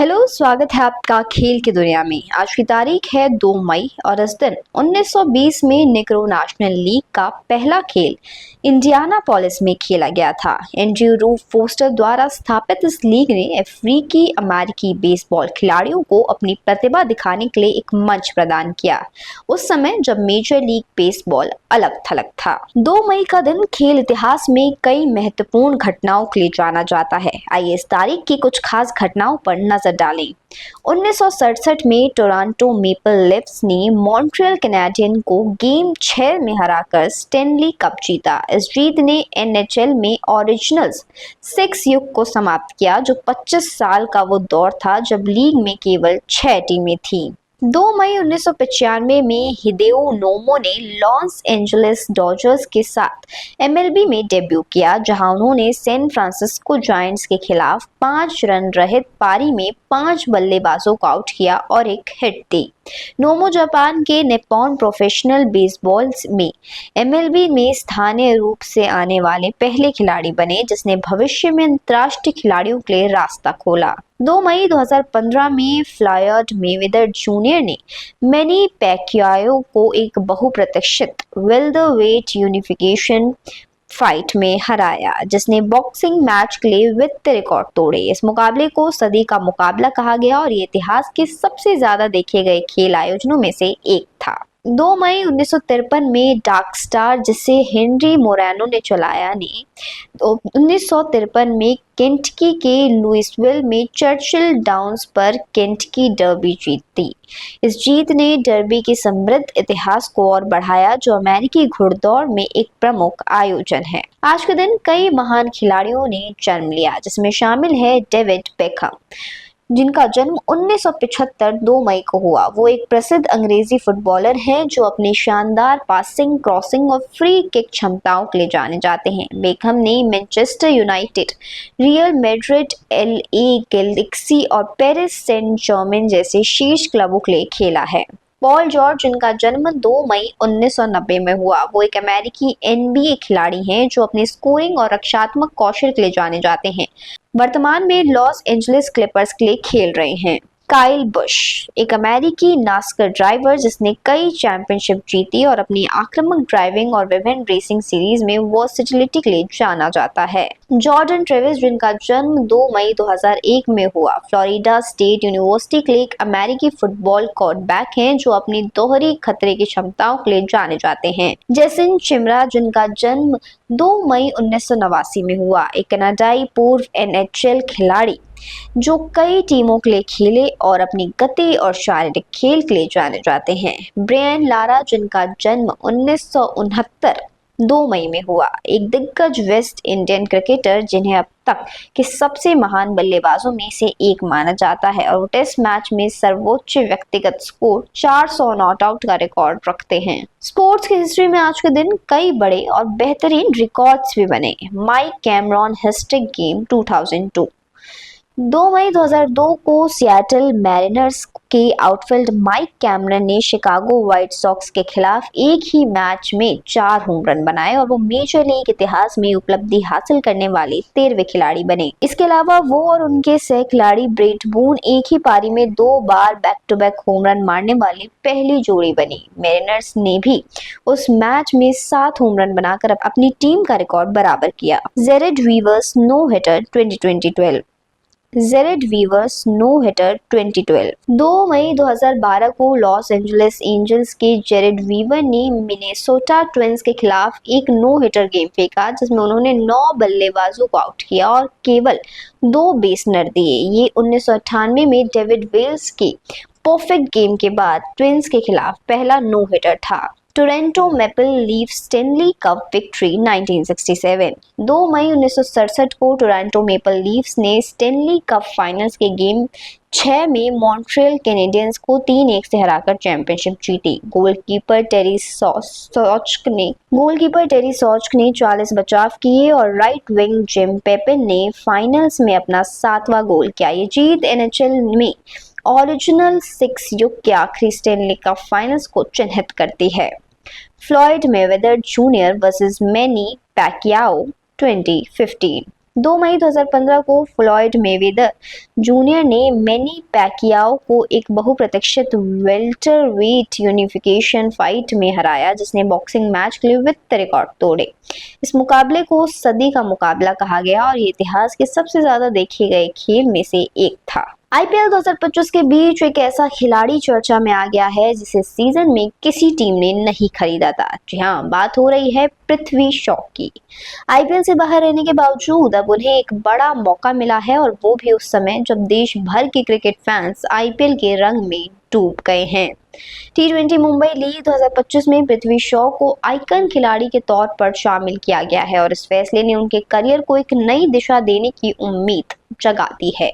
Hello, स्वागत है आपका खेल की दुनिया में। आज की तारीख है 2 मई और इस दिन 1920 में नेग्रो नेशनल लीग का पहला खेल इंडियानापोलिस में खेला गया था। एंड्रयू रूफ फोस्टर द्वारा स्थापित इस लीग ने अफ्रीकी अमेरिकी बेसबॉल खिलाड़ियों को अपनी प्रतिभा दिखाने के लिए एक मंच प्रदान किया, उस समय जब मेजर लीग बेसबॉल अलग थलग था। 2 मई का दिन खेल इतिहास में कई महत्वपूर्ण घटनाओं के लिए जाना जाता है। आइए इस तारीख की कुछ खास घटनाओं पर नजर डालें। 1967 में टोरंटो मेपल लीफ्स ने मॉन्ट्रियल कैनेडियन को गेम 6 में हराकर स्टेनली कप जीता। इस जीत ने एनएचएल में ओरिजिनल्स 6 युग को समाप्त किया, जो 25 साल का वो दौर था जब लीग में केवल 6 टीमें थीं। 2 मई 1995 में हिदेयो नोमो ने लॉस एंजलिस डॉजर्स के साथ एमएलबी में डेब्यू किया, जहां उन्होंने सैन फ्रांसिस्को जायंट्स के खिलाफ 5 रन रहित पारी में 5 बल्लेबाजों को आउट किया और एक हिट दी। नोमो जापान के निप्पॉन प्रोफेशनल बेसबॉल में एमएलबी में स्थानीय रूप से आने वाले पहले खिलाड़ी बने, जिसने भविष्य में अंतर्राष्ट्रीय खिलाड़ियों के लिए रास्ता खोला। 2 मई 2015 में फ्लॉयड मेवेदर जूनियर ने मैनी पैक्याओ को एक बहुप्रतीक्षित वेल्टरवेट यूनिफिकेशन फाइट में हराया, जिसने बॉक्सिंग मैच के लिए वित्तीय रिकॉर्ड तोड़े। इस मुकाबले को सदी का मुकाबला कहा गया और ये इतिहास के सबसे ज्यादा देखे गए खेल आयोजनों में से एक था। 2 मई 1953 में डार्क स्टार, जिसे हेनरी मोरेनो ने चलाया, ने 1953 में केंटकी के लुइसविल में चर्चिल डाउन्स पर केंटकी डर्बी जीती। इस जीत ने डर्बी के समृद्ध इतिहास को और बढ़ाया, जो अमेरिकी घुड़दौड़ में एक प्रमुख आयोजन है। आज के दिन कई महान खिलाड़ियों ने जन्म लिया, जिसमें शामिल है डेविड बेकहम, जिनका जन्म 1975 2 मई को हुआ। वो एक प्रसिद्ध अंग्रेजी फुटबॉलर हैं जो अपनी शानदार पासिंग, क्रॉसिंग और फ्री किक क्षमताओं के लिए जाने जाते हैं। बेकहम ने Manchester United, real Madrid, LA Galaxy और पेरिस सेंट जर्मेन जैसे शीर्ष क्लबों के लिए खेला है। पॉल जॉर्ज, जिनका जन्म 2 मई 1990 में हुआ, वो एक अमेरिकी एनबीए खिलाड़ी हैं जो अपनी स्कोरिंग और रक्षात्मक कौशल के लिए जाने जाते हैं। वर्तमान में लॉस एंजलिस क्लिपर्स के लिए खेल रहे हैं। काइल बुश, एक अमेरिकी नास्कर ड्राइवर जिसने कई चैंपियनशिप जीती और अपनी आक्रामक ड्राइविंग और विभिन्न रेसिंग सीरीज में वर्सेटिलिटी के लिए जाना जाता है। जॉर्डन ट्रेविस, जिनका जन्म 2 मई 2001 में हुआ, फ्लोरिडा स्टेट यूनिवर्सिटी के लिए एक अमेरिकी फुटबॉल क्वार्टरबैक हैं जो अपनी दोहरी खतरे की क्षमताओं के लिए जाने जाते हैं। जैसन चिमरा, जिनका जन्म 2 मई 1989 में हुआ, एक कनाडाई पूर्व एनएचएल खिलाड़ी जो कई टीमों के लिए खेले और अपनी गति और शारीरिक खेल के लिए जाने जाते हैं। ब्रायन लारा, जिनका जन्म 1969 2 मई में हुआ, एक दिग्गज वेस्ट इंडियन क्रिकेटर जिन्हें अब तक के सबसे महान बल्लेबाजों में से एक माना जाता है और वो टेस्ट मैच में सर्वोच्च व्यक्तिगत स्कोर 400 नॉट आउट का रिकॉर्ड रखते हैं। स्पोर्ट्स की हिस्ट्री में आज के दिन कई बड़े और बेहतरीन रिकॉर्ड्स भी बने। Mike Cameron historic game 2002। 2 मई 2002 को सिएटल मैरिनर्स के आउटफील्ड माइक कैमरन ने शिकागो व्हाइट सॉक्स के खिलाफ एक ही मैच में 4 होम रन बनाए और वो मेजर लीग इतिहास में उपलब्धि हासिल करने वाले 13वें खिलाड़ी बने। इसके अलावा वो और उनके सह खिलाड़ी ब्रेट बून एक ही पारी में 2 बार back to back home run मारने वाली पहली जोड़ी बनी। मैरिनर्स ने भी उस मैच में 7 होम रन बनाकर अपनी टीम का रिकॉर्ड बराबर किया। Jered Weaver's no hitter 2012। Jered Weaver's no hitter 2012। 2 मई 2012 को लॉस एंजलिस एंजल्स के जेरेड वीवर ने मिनेसोटा ट्विंस के खिलाफ एक नो हिटर गेम फेंका, जिसमें उन्होंने 9 बल्लेबाजों को आउट किया और केवल 2 बेसनर दिए। ये 1998 में डेविड वेल्स के परफेक्ट गेम के बाद ट्विंस के खिलाफ पहला नो हिटर था। Toronto Maple Leafs Stanley Cup victory 1967। 2 मई 1967 को टोरंटो मेपल लीफ्स ने स्टेनली कप फाइनल्स के गेम 6 में मॉन्ट्रियल कैनेडियंस को 3-1 से हराकर चैंपियनशिप जीती। गोलकीपर टेरी सॉच ने 40 बचाव किए और राइट विंग जिम पेपिन ने फाइनल्स में अपना 7वां गोल किया। ये जीत एनएचएल में ओरिजिनल 6 युग के आखिरी स्टेनली कप फाइनल्स को चिन्हित करती है। Floyd Mayweather junior versus Manny Pacquiao 2015। 2 मई 2015 को फ्लॉयड मेवेदर जूनियर ने मैनी पैकियाओ को एक बहुप्रतीक्षित वेल्टरवेट यूनिफिकेशन फाइट में हराया, जिसने बॉक्सिंग मैच के लिए वित्त रिकॉर्ड तोड़े। इस मुकाबले को सदी का मुकाबला कहा गया और ये इतिहास के सबसे ज्यादा देखे गए खेल में से एक था। आईपीएल 2025 के बीच एक ऐसा खिलाड़ी चर्चा में आ गया है जिसे सीजन में किसी टीम ने नहीं खरीदा था। जी हाँ, बात हो रही है पृथ्वी शॉ की। आईपीएल से बाहर रहने के बावजूद अब उन्हें एक बड़ा मौका मिला है, और वो भी उस समय जब देश भर के क्रिकेट फैंस आईपीएल के रंग में डूब गए हैं। T20 मुंबई लीग 2025 में पृथ्वी शॉ को आइकन खिलाड़ी के तौर पर शामिल किया गया है, और इस फैसले ने उनके करियर को एक नई दिशा देने की उम्मीद जगाती है।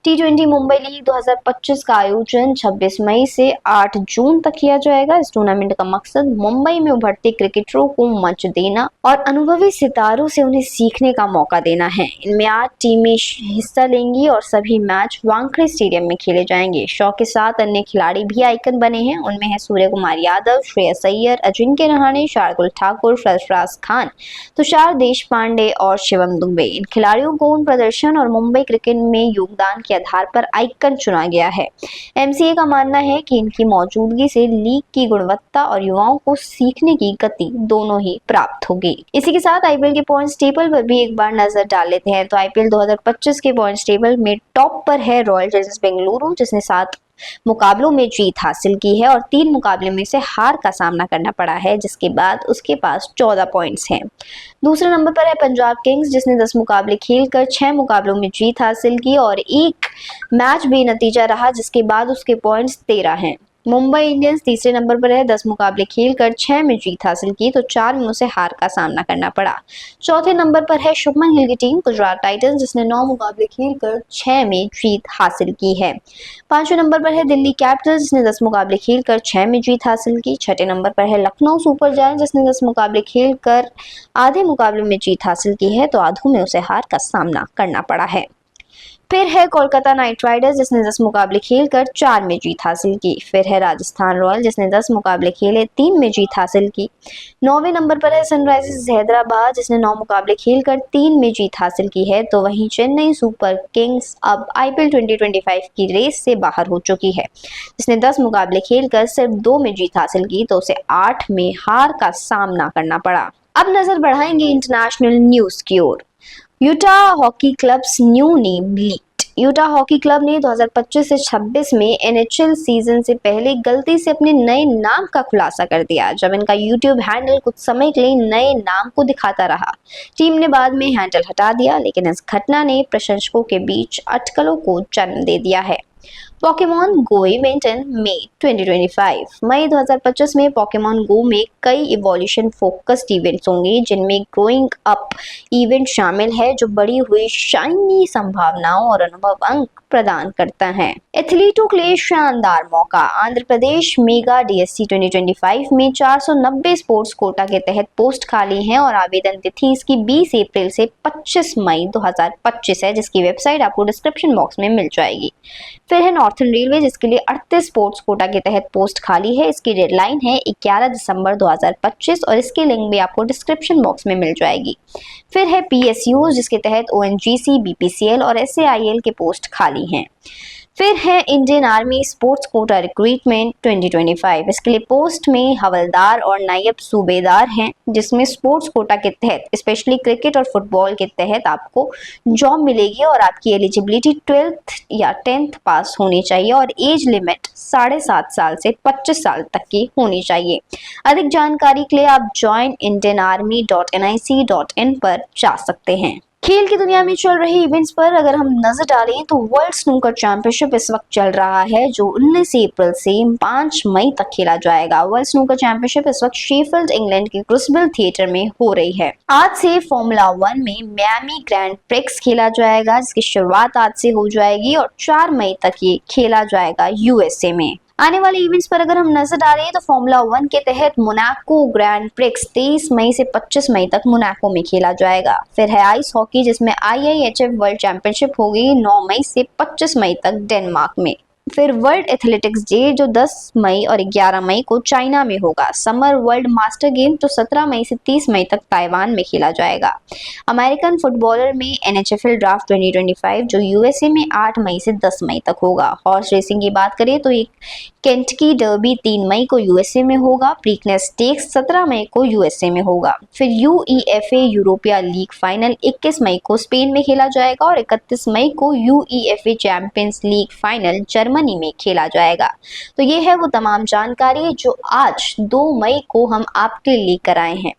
T20 मुंबई लीग 2025 का आयोजन 26 मई से 8 जून तक किया जाएगा। इस टूर्नामेंट का मकसद मुंबई में उभरते क्रिकेटरों को मंच देना और अनुभवी सितारों से उन्हें सीखने का मौका देना है। इनमें 8 टीमें हिस्सा लेंगी और सभी मैच वानखेड़े स्टेडियम में खेले जाएंगे। शॉ के साथ अन्य खिलाड़ी भी आइकन बने हैं। उनमें है सूर्य कुमार यादव, श्रेयस अय्यर, अजिंक्य रहाणे, शार्दुल ठाकुर, सरफराज खान, तुषार देशपांडे और शिवम दुबे। इन खिलाड़ियों को उन प्रदर्शन और मुंबई क्रिकेट में योगदान के आधार पर आइकन चुना गया है। एमसीए का मानना है कि इनकी मौजूदगी से लीग की गुणवत्ता और युवाओं को सीखने की गति दोनों ही प्राप्त होगी। इसी के साथ आईपीएल के पॉइंट्स टेबल पर भी एक बार नजर डाल लेते हैं। तो आईपीएल 2025 के पॉइंट्स टेबल में टॉप पर है रॉयल चैलेंजर्स बेंगलुरु, जिसने 7 मुकाबलों में जीत हासिल की है और 3 मुकाबले में से हार का सामना करना पड़ा है, जिसके बाद उसके पास 14 पॉइंट्स हैं। दूसरे नंबर पर है पंजाब किंग्स, जिसने 10 मुकाबले खेलकर 6 मुकाबलों में जीत हासिल की और 1 मैच बेनतीजा रहा, जिसके बाद उसके पॉइंट्स 13 हैं। मुंबई इंडियंस तीसरे नंबर पर है, 10 मुकाबले खेलकर 6 में जीत हासिल की तो 4 में उसे हार का सामना करना पड़ा। चौथे नंबर पर है शुभमन गिल की टीम गुजरात टाइटंस, जिसने 9 मुकाबले खेलकर 6 में जीत हासिल की है। 5वें नंबर पर है दिल्ली कैपिटल्स, जिसने 10 मुकाबले खेलकर 6 में जीत हासिल की। 6ठे नंबर पर है लखनऊ सुपर जायंट्स, जिसने 10 मुकाबले खेलकर आधे मुकाबले में जीत हासिल की है तो आधों में उसे हार का सामना करना पड़ा है। फिर है कोलकाता नाइट राइडर्स, जिसने 10 मुकाबले खेलकर 4 में जीत हासिल की। फिर है राजस्थान रॉयल, जिसने 10 मुकाबले खेले 3 में जीत हासिल की। 9वें नंबर पर है सनराइजर्स हैदराबाद, जिसने 9 मुकाबले खेलकर 3 में जीत हासिल की है। तो वहीं चेन्नई सुपर किंग्स अब आईपीएल 2025 की रेस से बाहर हो चुकी है, जिसने 10 मुकाबले खेलकर सिर्फ 2 में जीत हासिल की तो उसे 8 में हार का सामना करना पड़ा। अब नजर बढ़ाएंगे इंटरनेशनल न्यूज की ओर। Utah hockey clubs new name leaked. Utah hockey club ने 2025 से 26 में एनएचएल सीजन से पहले गलती से अपने नए नाम का खुलासा कर दिया, जब इनका यूट्यूब हैंडल कुछ समय के लिए नए नाम को दिखाता रहा। टीम ने बाद में हैंडल हटा दिया, लेकिन इस घटना ने प्रशंसकों के बीच अटकलों को जन्म दे दिया है। पोकेमॉन गो इवेंट इन मई 2025। मई 2025 में पोकेमॉन गो में कई इवोल्यूशन फोकस्ड इवेंट्स होंगे, जिनमें ग्रोइंग अप इवेंट शामिल है, जो बढ़ी हुई शाइनी संभावनाओं और अनुभव अंक प्रदान करता है। एथलीटों के लिए शानदार मौका। आंध्र प्रदेश मेगा डीएससी 2025 में 490 स्पोर्ट्स कोटा के तहत पोस्ट खाली हैं और आवेदन तिथि इसकी 20 अप्रैल से 25 मई 2025 है, जिसकी वेबसाइट आपको डिस्क्रिप्शन बॉक्स में मिल जाएगी। फिर है नॉर्थर्न रेलवे, जिसके लिए 38 स्पोर्ट्स कोटा के तहत पोस्ट खाली है। इसकी डेडलाइन है 11 दिसंबर 2025 और इसकी लिंक भी आपको डिस्क्रिप्शन बॉक्स में मिल जाएगी। फिर है पीएसयू, जिसके तहत ओएनजीसी, बीपीसीएल और एसएआईएल के पोस्ट खाली हैं। फिर है Indian army sports quota recruitment 2025। इसके लिए पोस्ट में हवलदार और नायब सूबेदार हैं, जिसमें स्पोर्ट्स कोटा के तहत स्पेशली क्रिकेट और फुटबॉल के तहत आपको जॉब मिलेगी और आपकी एलिजिबिलिटी 12th या 10th पास होनी चाहिए और एज लिमिट 7.5 साल से 25 साल तक की होनी चाहिए। अधिक जानकारी के लिए आप joinindianarmy.nic.in पर जा सकते हैं। खेल की दुनिया में चल रही इवेंट्स पर अगर हम नजर डालें तो वर्ल्ड स्नूकर चैंपियनशिप इस वक्त चल रहा है, जो 19 अप्रैल से 5 मई तक खेला जाएगा। वर्ल्ड स्नूकर चैंपियनशिप इस वक्त शेफील्ड इंग्लैंड के क्रूसिबल थिएटर में हो रही है। आज से फॉर्मूला 1 में मियामी ग्रैंड प्रिक्स खेला जाएगा, जिसकी शुरुआत आज से हो जाएगी और 4 मई तक ये खेला जाएगा यूएसए में। आने वाले इवेंट्स पर अगर हम नजर डालें तो फॉर्मूला 1 के तहत मोनाको ग्रैंड प्रिक्स 23 मई से 25 मई तक मोनाको में खेला जाएगा। फिर है आइस हॉकी, जिसमें आईआईएचएफ वर्ल्ड चैंपियनशिप होगी 9 मई से 25 मई तक डेनमार्क में। फिर वर्ल्ड एथलेटिक्स डे जो 10 मई और 11 मई को चाइना में होगा। समर वर्ल्ड मास्टर गेम तो 17 मई से 30 मई तक ताइवान में खेला जाएगा। अमेरिकन फुटबॉलर में एनएचएफएल ड्राफ्ट 2025 जो यूएसए में 8 मई से 10 मई तक होगा। हॉर्स रेसिंग की बात करें तो एक केंटकी डर्बी 3 मई को यूएसए में होगा। प्रीकनेस स्टेक्स 17 मई को यूएसए में होगा। फिर यूईएफए यूरोपिया लीग फाइनल 21 मई को स्पेन में खेला जाएगा और 31 मई को UEFA champions league final Germany में खेला जाएगा। तो ये है वो तमाम जानकारी जो आज 2 मई को हम आपके लिए लेकर आए हैं।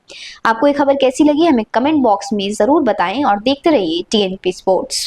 आपको ये खबर कैसी लगी हमें कमेंट बॉक्स में जरूर बताएं और देखते रहिए टीएनपी स्पोर्ट्स।